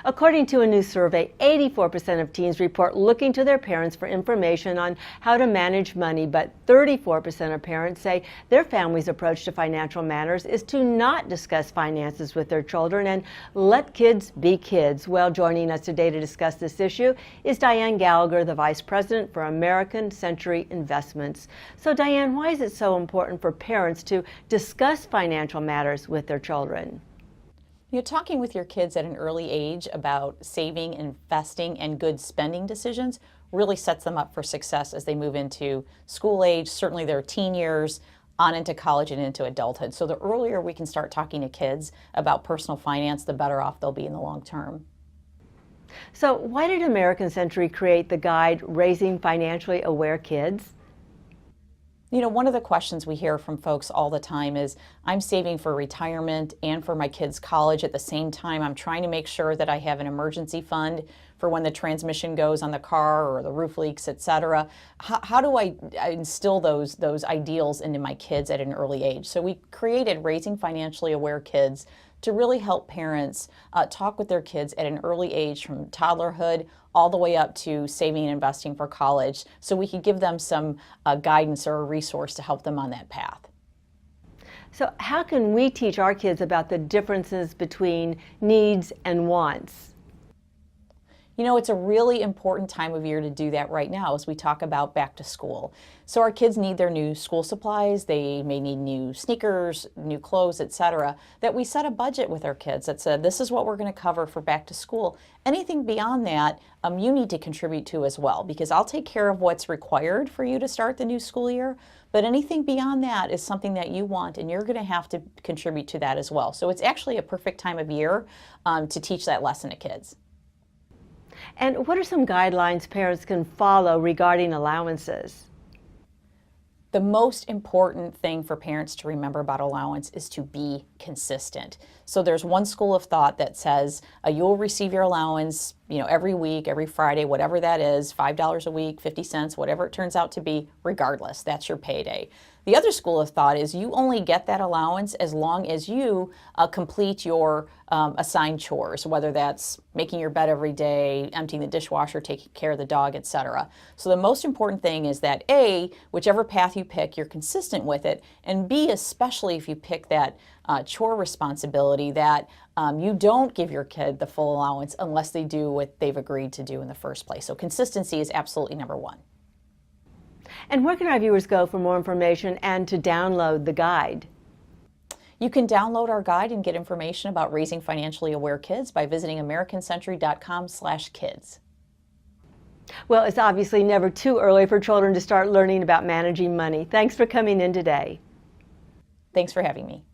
According to a new survey, 84% of teens report looking to their parents for information on how to manage money, but 34% of parents say their family's approach to financial matters is to not discuss finances with their children and let kids be kids. Well, joining us today to discuss this issue is Diane Gallagher, the Vice President for American Century Investments. So, Diane, why is it so important for parents to discuss financial matters with their children? You're talking with your kids at an early age about saving, investing, and good spending decisions really sets them up for success as they move into school age, certainly their teen years, on into college and into adulthood. So the earlier we can start talking to kids about personal finance, the better off they'll be in the long term. So why did American Century create the guide, Raising Financially Aware Kids? You know, one of the questions we hear from folks all the time is, I'm saving for retirement and for my kids' college at the same time. I'm trying to make sure that I have an emergency fund for when the transmission goes on the car or the roof leaks, etc. How do I instill those ideals into my kids at an early age? So we created Raising Financially Aware Kids to really help parents talk with their kids at an early age, from toddlerhood all the way up to saving and investing for college, so we could give them some guidance or a resource to help them on that path. So how can we teach our kids about the differences between needs and wants? You know, it's a really important time of year to do that right now as we talk about back to school. So our kids need their new school supplies, they may need new sneakers, new clothes, etc. That we set a budget with our kids that said, this is what we're going to cover for back to school. Anything beyond that, you need to contribute to as well, because I'll take care of what's required for you to start the new school year, but anything beyond that is something that you want, and you're going to have to contribute to that as well. So it's actually a perfect time of year to teach that lesson to kids. And what are some guidelines parents can follow regarding allowances? The most important thing for parents to remember about allowance is to be consistent. So there's one school of thought that says you'll receive your allowance, every week, every Friday, whatever that is, $5 a week, 50 cents, whatever it turns out to be, regardless. That's your payday. The other school of thought is you only get that allowance as long as you complete your assigned chores, whether that's making your bed every day, emptying the dishwasher, taking care of the dog, etc. So the most important thing is that A, whichever path you pick, you're consistent with it, and B, especially if you pick that chore responsibility, that you don't give your kid the full allowance unless they do what they've agreed to do in the first place. So consistency is absolutely number one. And where can our viewers go for more information and to download the guide? You can download our guide and get information about raising financially aware kids by visiting americancentury.com/kids. Well, it's obviously never too early for children to start learning about managing money. Thanks for coming in today. Thanks for having me.